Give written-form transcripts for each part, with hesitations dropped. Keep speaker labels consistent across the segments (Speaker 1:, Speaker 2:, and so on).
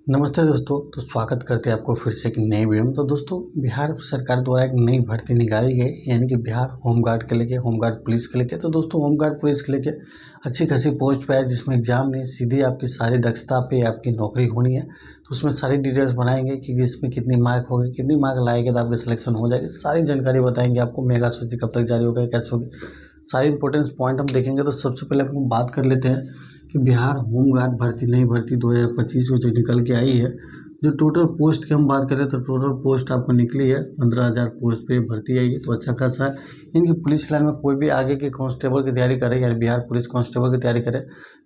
Speaker 1: नमस्ते दोस्तों। तो स्वागत करते हैं आपको फिर से एक नई वीडियो में। तो दोस्तों, बिहार सरकार द्वारा एक नई भर्ती निकाली गई, यानी कि बिहार होमगार्ड के लेके, होमगार्ड पुलिस के लेके। तो दोस्तों, होमगार्ड पुलिस के लेके अच्छी खासी पोस्ट पे है, जिसमें एग्जाम नहीं, सीधी आपकी सारी दक्षता पे आपकी नौकरी होनी है। तो उसमें सारी डिटेल्स बनाएंगे कि इसमें कितनी मार्क होगी, कितनी मार्क लाएंगे तो आपकी सिलेक्शन हो जाएगी। सारी जानकारी बताएंगे आपको। मेगा सूची कब तक जारी होगा, कैसे होगी, सारी इंपॉर्टेंट पॉइंट हम देखेंगे। तो सबसे पहले हम बात कर लेते हैं कि बिहार होमगार्ड भर्ती, नई भर्ती 2025 में जो निकल के आई है। जो टोटल पोस्ट की हम बात करें तो टोटल पोस्ट आपको निकली है 15,000 पोस्ट पे भर्ती आएगी। तो अच्छा खासा है। इनकी पुलिस लाइन में कोई भी आगे के कांस्टेबल की तैयारी करे, यानी बिहार पुलिस कांस्टेबल की तैयारी करे,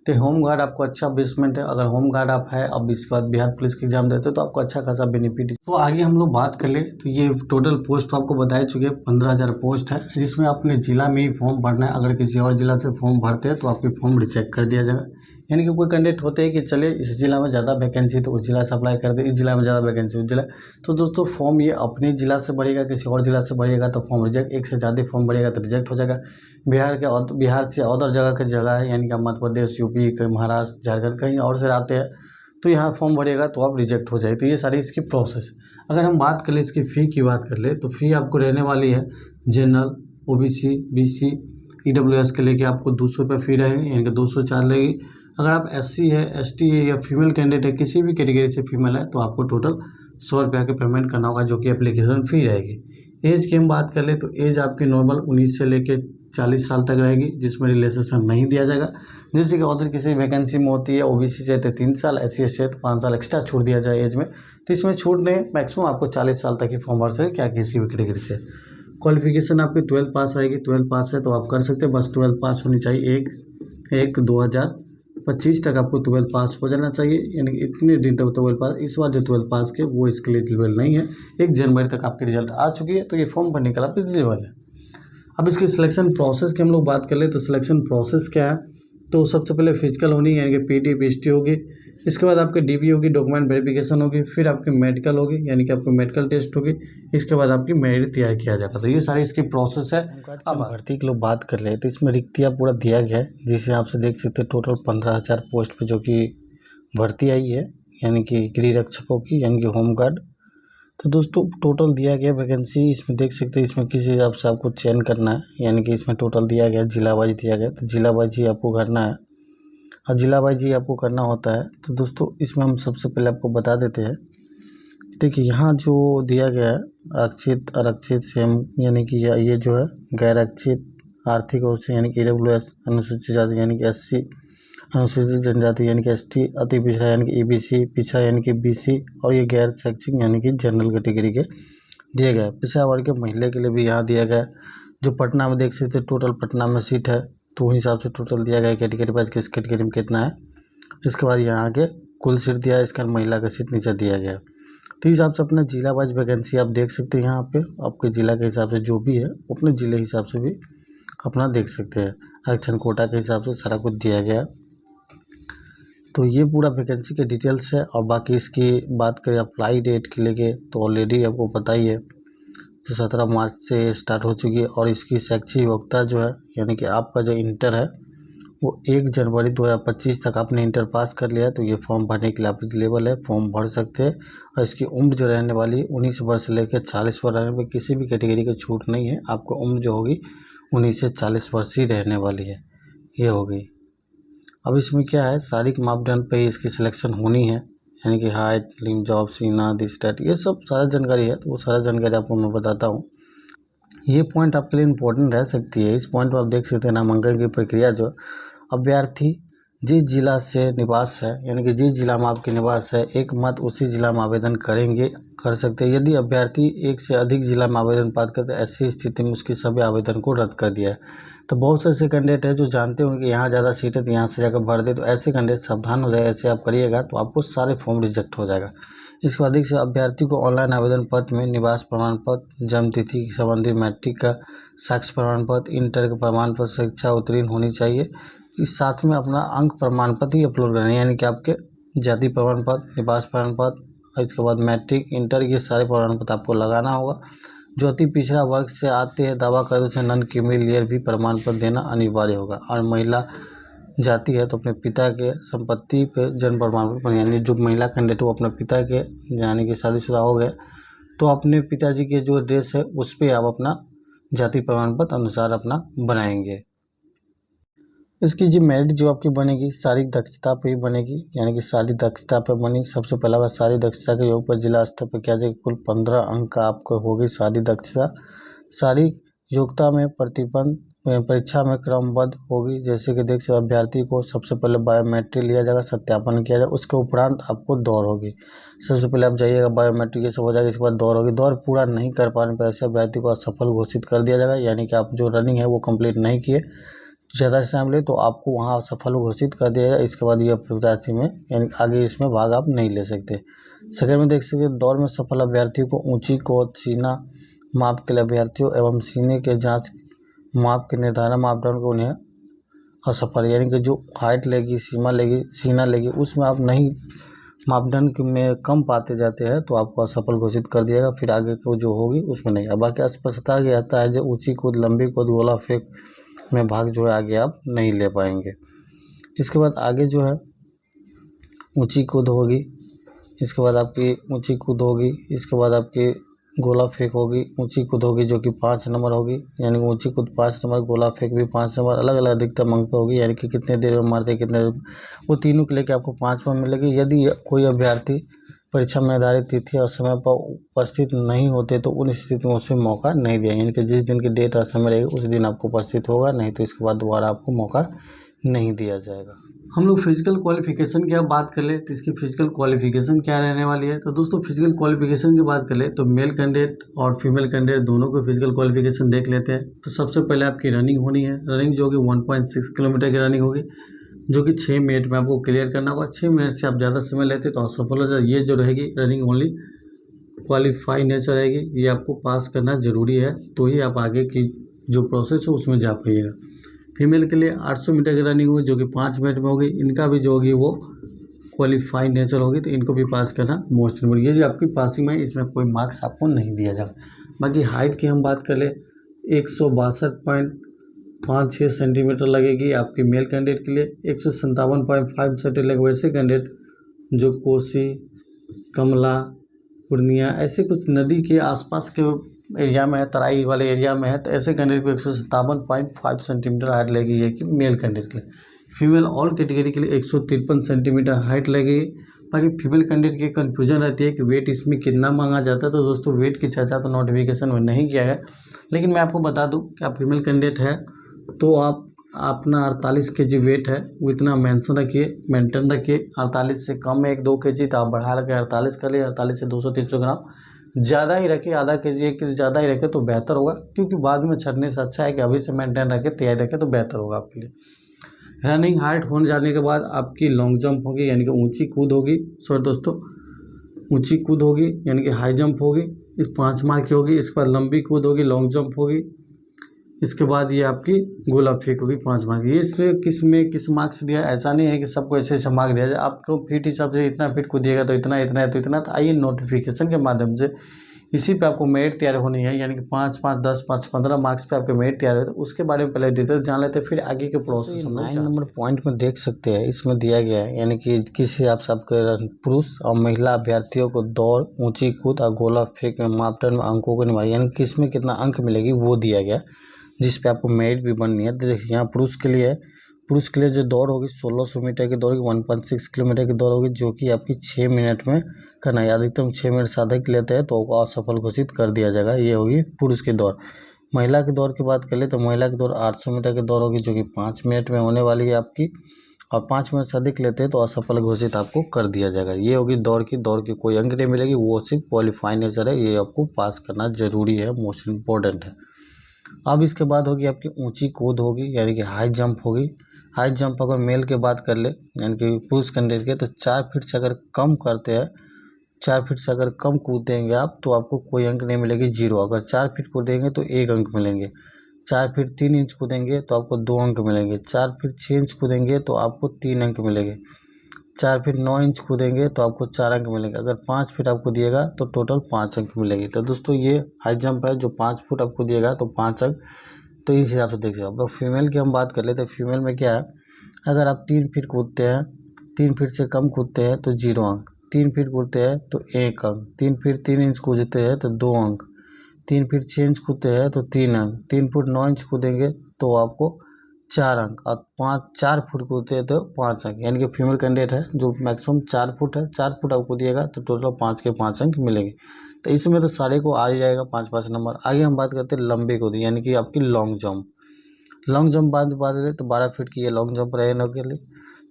Speaker 1: तो होम गार्ड आपको अच्छा बेसमेंट है। अगर होम गार्ड आप है, अब इसके बाद बिहार पुलिस की एग्जाम देते हो तो आपको अच्छा खासा बेनिफिट है। तो आगे हम लोग बात कर ले तो ये टोटल पोस्ट तो आपको बता चुके हैं 15,000 पोस्ट है, जिसमें अपने जिला में ही फॉर्म भरना है। अगर किसी और जिला से फॉर्म भरते हैं तो आपकी फॉर्म रिजेक्ट कर दिया जाएगा। यानी कि कोई कैंडिडेट होते हैं कि चले इस जिला में ज़्यादा वैकेंसी तो उस जिला से अप्लाई कर दे, इस जिला में ज़्यादा वैकेंसी उस जिला। तो दोस्तों, फॉर्म ये अपने जिला से बढ़ेगा, किसी और जिला से बढ़ेगा तो फॉर्म रिजेक्ट, एक से ज़्यादा फॉर्म बढ़ेगा तो रिजेक्ट हो जाएगा। बिहार से अदर जगह की जगह है, यानी कि मध्य प्रदेश, यूपी, कहीं महाराष्ट्र, झारखंड, कहीं और से आते हैं तो यहाँ फॉर्म भरेगा तो आप रिजेक्ट हो जाए। तो ये सारी इसकी प्रोसेस। अगर हम बात कर ले इसकी फ़ी की बात कर ले तो फ़ी आपको रहने वाली है जनरल, ओबीसी, बीसी, ईडब्ल्यूएस के लेके आपको 200 रुपये फ़ी रहेगी, यानी कि 204 लगेगी। अगर आप एससी है, एसटी है या फीमेल कैंडिडेट है, किसी भी कैटेगरी से फीमेल है तो आपको टोटल 100 रुपये का पेमेंट करना होगा, जो कि एप्लीकेशन फ़ी रहेगी। एज की हम बात कर ले तो एज आपकी नॉर्मल 19 से लेके 40 साल तक रहेगी, जिसमें रिलेशन नहीं दिया जाएगा। जैसे कि अदर किसी वैकेंसी में होती है, ओबीसी से तो 3 साल, एससी एसटी तो 5 साल एक्स्ट्रा छूट दिया जाए एज में। तो इसमें छूट नहीं, मैक्सिमम आपको 40 साल तक ही फॉर्म भर सके, क्या किसी भी कैटेगरी से। क्वालिफिकेशन आपकी 12 पास आएगी। 12 पास है तो आप कर सकते हैं, बस 12 पास होनी चाहिए। 1/1/2025 तक आपको 12 पास हो जाना चाहिए, यानी कि इतने दिन तक 12 पास। इस बार जो 12 पास के वो इसके लिए एलिजिबल नहीं है। 1 जनवरी तक आपकी रिजल्ट आ चुकी है, तो ये फॉर्म भरने के लिए आप एलिजिबल है। अब इसकी सिलेक्शन प्रोसेस की हम लोग बात कर ले तो सिलेक्शन प्रोसेस क्या है। तो सबसे पहले फिजिकल होनी है, यानी कि पीटी पीएसटी होगी। इसके बाद आपकी डीबी होगी, डॉक्यूमेंट वेरिफिकेशन होगी। फिर आपकी मेडिकल होगी, यानी कि आपकी मेडिकल टेस्ट होगी। इसके बाद आपकी मेरिट तैयार किया जाएगा। तो ये सारी इसकी प्रोसेस है। अब भर्ती की लोग बात कर ले तो इसमें रिक्तियाँ पूरा दिया गया है, जिसे आप देख सकते हैं टोटल 15,000 पोस्ट पे जो कि भर्ती आई है, यानी कि गृह रक्षकों की, यानी कि होमगार्ड। तो दोस्तों, टोटल दिया गया वैकेंसी इसमें देख सकते हैं। इसमें किस हिसाब से आपको चयन करना है, यानी कि इसमें टोटल दिया गया, जिला वाइज दिया गया। तो जिला वाइज ही आपको करना है, और जिला वाइज ही आपको करना होता है। तो दोस्तों, इसमें हम सबसे पहले आपको बता देते हैं। देखिए, यहाँ जो दिया गया है आरक्षित, आरक्षित सेम, यानी कि ये जो है गैर आरक्षित, आर्थिक रूप से, यानी कि ईडब्ल्यूएस, अनुसूचित जाति यानी कि एससी, अनुसूचित जनजाति यानी कि एसटी, अति पिछड़ा यानी कि ईबीसी, पिछड़ा यानी कि बीसी, और ये गैर शैक्षिक यानी कि जनरल कैटेगरी के दिए गए। पिछड़ा वर्ग के महिला के लिए भी यहाँ दिया गया। जो पटना में देख सकते टोटल पटना में सीट है, तो उस हिसाब से टोटल दिया गया कैटेगरी वाइज किस कैटेगरी में कितना है। इसके बाद यहाँ आगे कुल सीट दिया है, इसका महिला का सीट नीचे दिया गया। तो इस हिसाब से अपना जिला वाइज वैकेंसी आप देख सकते हैं। यहाँ पे आपके जिला के हिसाब से जो भी है अपने जिले के हिसाब से भी अपना देख सकते हैं। आरक्षण कोटा के हिसाब से सारा कुछ दिया गया। तो ये पूरा वैकेंसी के डिटेल्स है। और बाकी इसकी बात करें अप्लाई डेट के लेके तो ऑलरेडी आपको पता ही है, तो 17 मार्च से स्टार्ट हो चुकी है। और इसकी शैक्षिक योग्यता जो है, यानी कि आपका जो इंटर है वो 1 जनवरी 2025 तक आपने इंटर पास कर लिया है, तो ये फॉर्म भरने के लिए आप एलिजिबल है, फॉर्म भर सकते हैं। और इसकी उम्र जो रहने वाली 19 वर्ष से लेकर 40 वर्ष रहने में किसी भी कैटेगरी की छूट नहीं है। आपको उम्र जो होगी 19 से 40 वर्ष ही रहने वाली है, ये हो गई। अब इसमें क्या है, शारीरिक मापदंड पे इसकी सिलेक्शन होनी है, यानी कि हाइट, लिंग, जॉब, सीना, दिस डेट, ये सब सारा जानकारी है। तो वो सारा जानकारी आपको मैं बताता हूँ। ये पॉइंट आपके लिए इम्पोर्टेंट रह सकती है। इस पॉइंट पर आप देख सकते हैं नामांकन की प्रक्रिया। जो अभ्यर्थी जिस जिला से निवास है, यानी कि जिस जिला में आपके निवास है, एक मत उसी जिला में आवेदन कर सकते हैं। यदि अभ्यर्थी एक से अधिक जिला में आवेदन पात्र करते हैं, ऐसी स्थिति में उसकी सभी आवेदन को रद्द कर दिया है। तो बहुत से ऐसे कैंडिडेट है जो जानते होंगे कि यहाँ ज़्यादा सीट है तो यहाँ से जाकर भर दे, तो ऐसे कैंडिडेट सावधान हो जाए। ऐसे आप करिएगा तो आपको सारे फॉर्म रिजेक्ट हो जाएगा। इसके अधिक से अभ्यर्थी को ऑनलाइन आवेदन पत्र में निवास प्रमाण पत्र, जन्म तिथि संबंधी मैट्रिक का साक्ष्य प्रमाण पत्र, इंटर का प्रमाण पत्र, शिक्षा उत्तीर्ण होनी चाहिए। इस साथ में अपना अंक प्रमाण पत्र ही अपलोड करना है, यानी कि आपके जाति प्रमाण पत्र, निवास प्रमाण पत्र, इसके बाद मैट्रिक, इंटर, ये सारे प्रमाण पत्र आपको लगाना होगा। जो अति पिछड़ा वर्ग से आते हैं दावा कर उसे नॉन क्रीमी लेयर भी प्रमाण पत्र देना अनिवार्य होगा। और जाती है तो अपने पिता के संपत्ति पे जन्म प्रमाण पत्र, यानी जो महिला कैंडिडेट वो अपने पिता के यानी कि शादीशुदा हो गए तो अपने पिताजी के जो एड्रेस है उस पर आप अपना जाति प्रमाण पत्र अनुसार अपना बनाएंगे। इसकी जो मेरिट जो आपकी बनेगी शारीरिक दक्षता पे ही बनेगी, यानी कि शारीरिक दक्षता पे बनी। सबसे पहला बात शारीरिक दक्षता के योग पर जिला स्तर पर क्या जाएगी, कुल 15 अंक का आपको होगी शारीरिक दक्षता। शारीरिक योग्यता में प्रतिबंध परीक्षा में क्रमबद्ध होगी, जैसे कि देख सकते अभ्यर्थी को सबसे पहले बायोमेट्रिक लिया जाएगा, सत्यापन किया जाएगा, उसके उपरांत आपको दौड़ होगी। सबसे पहले आप जाइएगा, बायोमेट्रिक ये सब हो जाएगा, इसके बाद दौड़ होगी। दौड़ पूरा नहीं कर पाने पर ऐसे अभ्यर्थी को असफल घोषित कर दिया जाएगा, यानी कि आप जो रनिंग है वो कंप्लीट नहीं किए, ज़्यादा टाइम ले तो आपको वहाँ असफल घोषित कर दिया जाएगा। इसके बाद ये प्रत्याशी में यानी आगे इसमें भाग आप नहीं ले सकते। सेकंड में देख सकते दौड़ में सफल अभ्यर्थियों को ऊंची कोद सीना माप के लिए अभ्यर्थियों एवं सीने के जांच माप के निर्धारण मापदंड को उन्हें असफल, यानी कि जो हाइट लेगी सीमा लेगी सीना लेगी उसमें आप नहीं मापदंड में कम पाते जाते हैं तो आपको असफल घोषित कर दिएगा। फिर आगे को जो होगी उसमें नहीं। अब बाकी स्पष्टता आता है जो ऊंची कूद लंबी कूद गोला फेंक में भाग जो है आगे आप नहीं ले पाएंगे। इसके बाद आगे जो है ऊंची कूद होगी, इसके बाद आपकी ऊंची कूद होगी, इसके बाद आपकी गोला फेंक होगी, ऊंची कूद होगी जो कि 5 नंबर होगी, यानी कि ऊंची कूद 5 नंबर, गोला फेंक भी 5 नंबर, अलग अलग अधिकतम अंक पे होगी, यानी कि कितने देर में मारते कितने, वो तीनों के लेके आपको 5 नंबर मिलेगी। यदि कोई अभ्यर्थी परीक्षा में निर्धारित तिथि और समय पर उपस्थित नहीं होते तो उन स्थिति में उसमें मौका नहीं दिया, यानी कि जिस दिन की डेट और समय रहेगी उस दिन आपको उपस्थित होगा, नहीं तो इसके बाद दोबारा आपको मौका नहीं दिया जाएगा। हम लोग फिजिकल क्वालिफिकेशन की अब बात कर ले तो इसकी फिजिकल क्वालिफिकेशन क्या रहने वाली है। तो दोस्तों फिजिकल क्वालिफिकेशन की बात कर ले तो मेल कैंडिडेट और फीमेल कैंडिडेट दोनों को फिजिकल क्वालिफिकेशन देख लेते हैं। तो सबसे पहले आपकी रनिंग होनी है, रनिंग जो कि 1.6 किलोमीटर की रनिंग होगी जो कि 6 मिनट में आपको क्लियर करना होगा। 6 मिनट से आप ज़्यादा समय लेते तो असफल हो जाए। ये जो रहेगी रनिंग ओनली क्वालिफाई नेचर रहेगी, ये आपको पास करना ज़रूरी है तो ही आप आगे की जो प्रोसेस है उसमें जा पाइएगा। फीमेल के लिए 800 मीटर की रनिंग होगी जो कि 5 मिनट में होगी, इनका भी जो होगी वो क्वालिफाई नेचर होगी तो इनको भी पास करना मोस्ट इम्पोर्टेंट। ये जो आपकी पासिंग है इसमें कोई मार्क्स आपको नहीं दिया जाएगा। बाकी हाइट की हम बात कर ले 162.56 सेंटीमीटर लगेगी आपकी मेल कैंडिडेट के लिए, 157.5 सेंटीमीटर लगेगा वैसे कैंडिडेट जो कोसी कमला पूर्णिया ऐसे कुछ नदी के आसपास के एरिया में है, तराई वाले एरिया में है, तो ऐसे कैंडिडेट को 157.5 सेंटीमीटर हाइट लगेगी है कि मेल कैंडिडेट के लिए। फीमेल ऑल कैटेगरी के लिए 153 सेंटीमीटर हाइट लगेगी। बाकी फीमेल कैंडिडेट की कन्फ्यूजन रहती है कि वेट इसमें कितना मांगा जाता है, तो दोस्तों वेट की चर्चा तो नोटिफिकेशन में नहीं किया है, लेकिन मैं आपको बता दूं कि आप फीमेल कैंडिडेट है तो आप अपना 48 kg वेट है वो इतना मेंशन रखिए, मेंटेन रखिए। 48 से कम है 1-2 kg तो आप बढ़ा लगे 48 कर लिए, 48 से 200-300 ग्राम ज़्यादा ही रखिए, आधा kg 1 kg ज़्यादा ही रखे तो बेहतर होगा, क्योंकि बाद में छटने से अच्छा है कि अभी से मेंटेन रखें तैयारी रखें तो बेहतर होगा आपके लिए। रनिंग हाइट होने जाने के बाद आपकी लॉन्ग जंप होगी, यानी कि ऊंची कूद होगी, सॉरी दोस्तों ऊंची कूद होगी यानी कि हाई जंप होगी, इस 5 मार्क की होगी। इसके बाद लंबी कूद होगी, लॉन्ग जंप होगी, इसके बाद ये आपकी गोला फेंक होगी 5 मार्क। ये इसमें किस मार्क्स दिया, ऐसा नहीं है कि सबको ऐसे ऐसे मार्क दिया जाए, आपको फीट हिसाब से इतना फीट कूदिएगा तो इतना इतना है तो इतना। तो आइए नोटिफिकेशन के माध्यम से इसी पे आपको मेरिट तैयार होनी है, यानी कि 5-5, 10, 5, 15 मार्क्स पे आपके मेरिट तैयार है, तो उसके बारे में पहले डिटेल जान लेते हैं, फिर आगे के प्रोसेस हम 9 नंबर पॉइंट में देख सकते हैं। इसमें दिया गया है यानी कि किस हिसाब से आपके पुरुष और महिला अभ्यर्थियों को दौड़ ऊंची कूद और गोला फेंक में मापदंड में अंकों को निभाई, यानी कि इसमें कितना अंक मिलेगी वो दिया गया, जिस पे आपको मेरिट भी बननी है। तो देखिए यहाँ पुरुष के लिए जो दौड़ होगी 1600 मीटर की दौड़ होगी, 1.6 किलोमीटर की दौड़ होगी जो कि आपकी 6 मिनट में करना है। अधिकतम 6 मिनट से अधिक लेते हैं तो असफल घोषित कर दिया जाएगा। ये होगी पुरुष की दौड़। महिला की दौड़ की बात कर ले तो महिला की दौड़ 800 मीटर की दौड़ होगी जो कि 5 मिनट में होने वाली है आपकी, और 5 मिनट से अधिक लेते हैं तो असफल घोषित आपको कर दिया जाएगा। ये होगी दौड़ की कोई अंक नहीं मिलेगी, वो सिर्फ क्वालिफाई नेचर है, ये आपको पास करना जरूरी है, मोस्ट इम्पोर्टेंट है। अब इसके बाद होगी आपकी ऊंची कूद होगी यानी कि हाई जंप होगी। हाई जंप अगर मेल के बात कर ले यानी कि पुरुष कैंडिडेट के, तो 4 फीट से अगर कम करते हैं, 4 फीट से अगर कम कूदेंगे आप तो आपको कोई अंक नहीं मिलेगी, 0। अगर 4 फीट कूदेंगे तो 1 अंक मिलेंगे, 4 फीट 3 इंच कूदेंगे तो आपको 2 अंक मिलेंगे, 4 फीट 6 इंच कूदेंगे तो आपको 3 अंक मिलेंगे, 4 फीट 9 इंच कूदेंगे तो आपको 4 अंक मिलेंगे। अगर 5 फीट आपको दिएगा तो टोटल 5 अंक मिलेगी। तो दोस्तों ये हाई जंप है जो 5 फुट आपको दिएगा तो 5 अंक, तो इस हिसाब से देखिए। अब फीमेल की हम बात कर लेते हैं। फीमेल में क्या है, अगर आप 3 फीट कूदते हैं, 3 फीट से कम कूदते हैं तो 0 अंक, 3 फीट कूदते हैं तो 1 अंक, 3 फीट 3 इंच कूदते हैं तो 2 अंक, 3 फीट 6 इंच कूदते हैं तो 3 अंक, 3 फुट 9 इंच कूदेंगे तो आपको 4 अंक, और 4 फुट कूदते हैं तो 5 अंक। यानी कि फीमेल कैंडिडेट है जो मैक्सिमम 4 फुट है, 4 फुट आप कूदिएगा तो टोटल 5 के 5 अंक मिलेंगे। तो इसमें तो सारे को आ ही जाएगा 5-5 नंबर। आगे हम बात करते हैं लंबे कूद यानी कि आपकी लॉन्ग जंप। लॉन्ग जंप बात करें तो 12 फीट की ये लॉन्ग जंप रहेगा के लिए।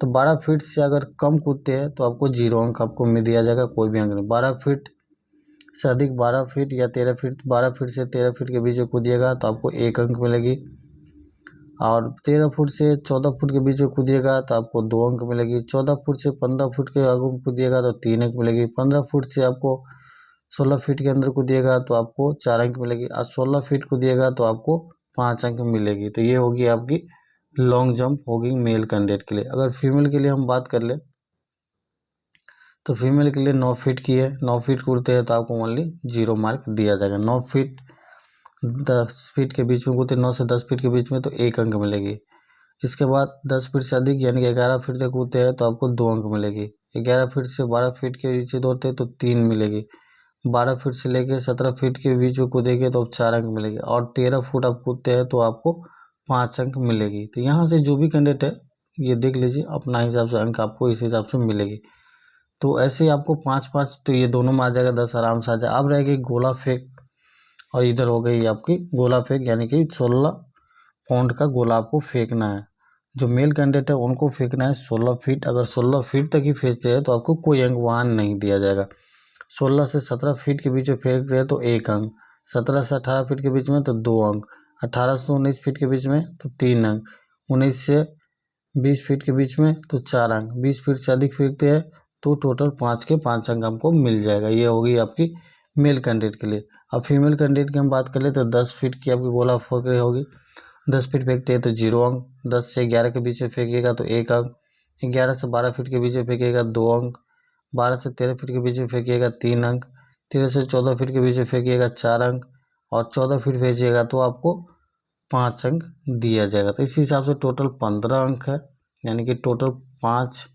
Speaker 1: तो 12 फीट से अगर कम कूदते हैं तो आपको 0 अंक आपको मिल दिया जाएगा, कोई भी अंक नहीं। 12 फीट से अधिक 12 फीट या 13 फीट, 12 फीट से 13 फीट के बीच में कूदिएगा तो आपको 1 अंक मिलेगी, और 13 फुट से 14 फुट के बीच में कूदिएगा तो आपको 2 अंक मिलेगी। 14 फुट से 15 फुट के आगे कूदिएगा तो 3 अंक मिलेगी। 15 फुट से आपको 16 फीट के अंदर कूदिएगा तो आपको 4 अंक मिलेगी, और 16 फीट कूदिएगा तो आपको 5 अंक मिलेगी। तो ये होगी आपकी लॉन्ग जंप होगी मेल कैंडिडेट के लिए। अगर फीमेल के लिए हम बात कर ले तो फीमेल के लिए 9 फीट की है, 9 फीट कूदते हैं तो आपको ओनली 0 मार्क दिया जाएगा। 9 फीट 10 फीट के बीच में कूदते, 9 से 10 फीट के बीच में तो 1 अंक मिलेगी। इसके बाद 10 फीट से अधिक यानी कि 11 फीट तक कूदते हैं तो आपको 2 अंक मिलेगी। 11 फीट से 12 फीट के नीचे दौड़ते हैं तो 3 मिलेगी। 12 फीट से लेकर 17 फीट के बीच में कूदेंगे तो 4 अंक मिलेगी, और 13 फुट आप कूदते हैं तो आपको 5 अंक मिलेगी। तो यहाँ से जो भी कैंडिडेट है ये देख लीजिए, अपना हिसाब से अंक आपको इस हिसाब से मिलेगी। तो ऐसे ही आपको 5-5 तो ये दोनों में आ जाएगा, 10 आराम से आ जाएगा। अब रहेगी गोला फेंक, और इधर हो गई आपकी गोला फेंक यानी कि 16 पॉइंट का गोला आपको फेंकना है। जो मेल कैंडिडेट है उनको फेंकना है 16 फीट। अगर 16 फीट तक ही फेंकते हैं तो आपको कोई अंक वहाँ नहीं दिया जाएगा। 16 से 17 फीट के बीच में फेंकते हैं तो 1 अंक, 17 से 18 फीट के बीच में तो 2 अंक, 18 से 19 फीट के बीच में तो 3 अंक, 19 से 20 फीट के बीच में तो 4 अंक, 20 फीट से अधिक फेंकते हैं तो टोटल 5 के 5 अंक हमको मिल जाएगा। ये होगी आपकी मेल कैंडिडेट के लिए। अब फीमेल कैंडिडेट की हम बात कर ले तो 10 फीट की आपकी गोला फेंक होगी। 10 फीट फेंकते हैं तो 0 अंक, 10 से 11 के बीच में फेंकेगा तो 1 अंक, 11 से 12 फीट के बीच में फेंकेगा 2 अंक, 12 से 13 फीट के बीच में फेंकिएगा 3 अंक, 13 से 14 फीट के बीच में फेंकिएगा 4 अंक, और 14 फीट फेंकिएगा तो आपको 5 अंक दिया जाएगा। तो इस हिसाब से टोटल 15 अंक है, यानी कि टोटल 5,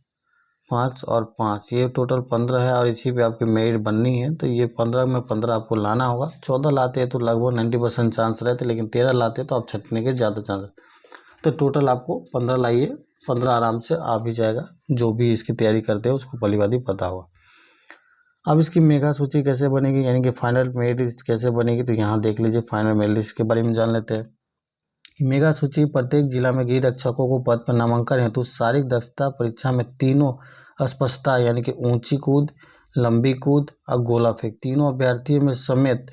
Speaker 1: 5 और 5 ये टोटल 15 है, और इसी पे आपकी मेरिट बननी है। तो ये 15 में 15 आपको लाना होगा। 14 लाते हैं तो लगभग 90% चांस रहते, लेकिन 13 लाते हैं तो आप छटने के ज़्यादा चांस। तो टोटल आपको 15 लाइए, 15 आराम से आ भी जाएगा। जो भी इसकी तैयारी करते हैं उसको भलीभांति पता होगा। अब इसकी मेगा सूची कैसे बनेगी, यानी कि फाइनल मेरिट लिस्ट कैसे बनेगी, तो यहाँ देख लीजिए। फाइनल मेरिट लिस्ट के बारे में जान लेते हैं। मेगा सूची प्रत्येक जिला में गृह रक्षकों को पद पर नामांकन हेतु शारीरिक दक्षता परीक्षा में तीनों स्पष्टता यानी कि ऊंची कूद, लंबी कूद और गोला फेंक तीनों अभ्यर्थियों में समेत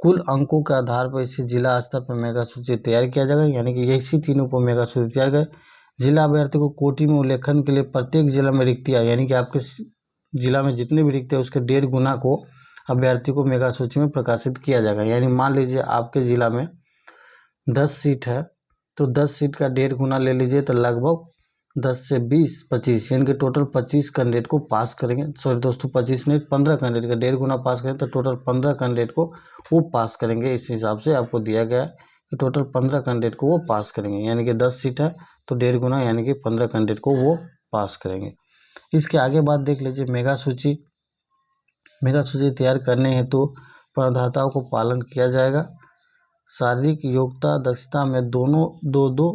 Speaker 1: कुल अंकों के आधार पर इसे जिला स्तर पर मेगा सूची तैयार किया जाएगा। यानी कि इसी तीनों पर मेगा सूची तैयार करें। जिला अभ्यर्थी को कोटि में उल्लेखन के लिए प्रत्येक जिला में रिक्तियाँ यानी कि आपके जिला में जितने भी रिक्तियाँ उसके 1.5 गुना को अभ्यर्थी को मेगा सूची में प्रकाशित किया जाएगा। यानी मान लीजिए आपके जिला में 10 सीट है तो 10 सीट का 1.5 गुना ले लीजिए, तो लगभग 10 से 20, 25 यानी कि टोटल 25 कैंडिडेट को पास करेंगे। सॉरी दोस्तों, 25 नहीं 15 कैंडिडेट का 1.5 गुना पास करें तो टोटल 15 कैंडिडेट को वो पास करेंगे। इस हिसाब से आपको दिया गया है कि टोटल 15 कैंडिडेट को वो पास करेंगे। यानी कि 10 सीट है तो 1.5 गुना यानी कि 15 कैंडिडेट को वो पास करेंगे। इसके आगे बात देख लीजिए मेगा सूची। मेगा सूची तैयार करने हेतु प्रदाताओं को पालन किया जाएगा। शारीरिक योग्यता दक्षता में दोनों दो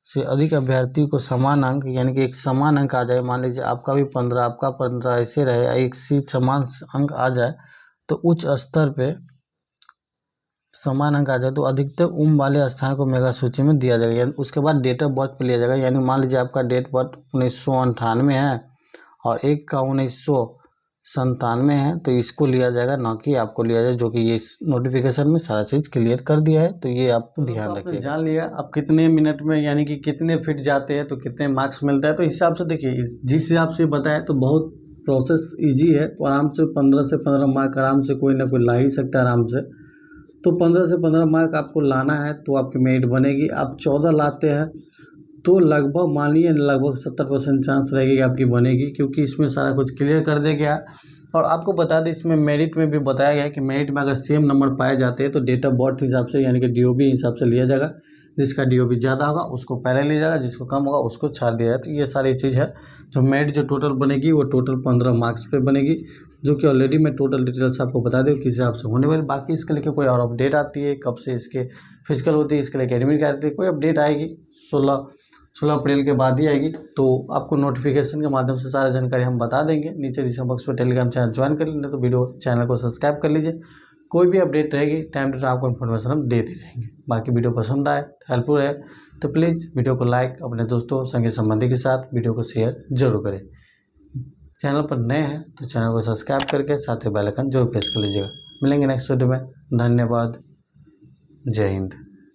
Speaker 1: से अधिक अभ्यर्थी को समान अंक यानी कि एक समान अंक आ जाए। मान लीजिए आपका भी 15 आपका 15 ऐसे रहे, एक सीट समान अंक आ जाए तो उच्च स्तर पे समान अंक आ जाए तो अधिकतर उम्र वाले स्थान को मेगा सूची में दिया जाएगा। यानी उसके बाद डेट ऑफ बर्थ पे लिया जाएगा। यानी मान लीजिए आपका डेट बर्थ 1998 है और एक का 1997 है तो इसको लिया जाएगा, ना कि आपको लिया जाए, जो कि ये नोटिफिकेशन में सारा चीज़ क्लियर कर दिया है। तो ये आप ध्यान रखिए। जान लिया आप कितने मिनट में यानी कि कितने फिट जाते हैं तो कितने मार्क्स मिलता है। तो इस हिसाब से देखिए, जिस हिसाब से बताया तो बहुत प्रोसेस ईजी है। तो आराम से 15 से 15 मार्क आराम से कोई ना कोई ला ही सकता है आराम से। तो 15 से 15 मार्क आपको लाना है तो आपकी मेरिट बनेगी। आप 14 लाते हैं तो लगभग मानिए लगभग 70% चांस रहेगी कि आपकी बनेगी, क्योंकि इसमें सारा कुछ क्लियर कर दिया गया। और आपको बता दें इसमें मेरिट में भी बताया गया है कि मेरिट में अगर सेम नंबर पाए जाते हैं तो डेट ऑफ बर्थ हिसाब से यानी कि DOB हिसाब से लिया जाएगा। जिसका DOB ज़्यादा होगा उसको पहले लिया जाएगा, जिसको कम होगा उसको छाड़ दिया जाएगा। तो ये सारी चीज़ है। जो मेरिट जो टोटल बनेगी वो टोटल 15 मार्क्स पे बनेगी, जो कि ऑलरेडी मैं टोटल डिटेल्स आपको बता दूँ किस हिसाब से होने वाली। बाकी इसके लिए कोई और अपडेट आती है, कब से इसके फिजिकल होती है, इसके लिए एकेडमिक आती है, कोई अपडेट आएगी 16 अप्रैल के बाद ही आएगी। तो आपको नोटिफिकेशन के माध्यम से सारी जानकारी हम बता देंगे। नीचे डिस्क्रिप्शन बॉक्स में टेलीग्राम चैनल ज्वाइन कर लेंगे, तो वीडियो चैनल को सब्सक्राइब कर लीजिए। कोई भी अपडेट रहेगी टाइम टू टाइम आपको इन्फॉर्मेशन हम देते रहेंगे। बाकी वीडियो पसंद आए, हेल्पफुल है तो प्लीज़ वीडियो को लाइक, अपने दोस्तों संगी संबंधी के साथ वीडियो को शेयर जरूर करें। चैनल पर नए हैं तो चैनल को सब्सक्राइब करके साथ ही बेल आइकन जरूर प्रेस कर लीजिएगा। मिलेंगे नेक्स्ट वीडियो में। धन्यवाद। जय हिंद।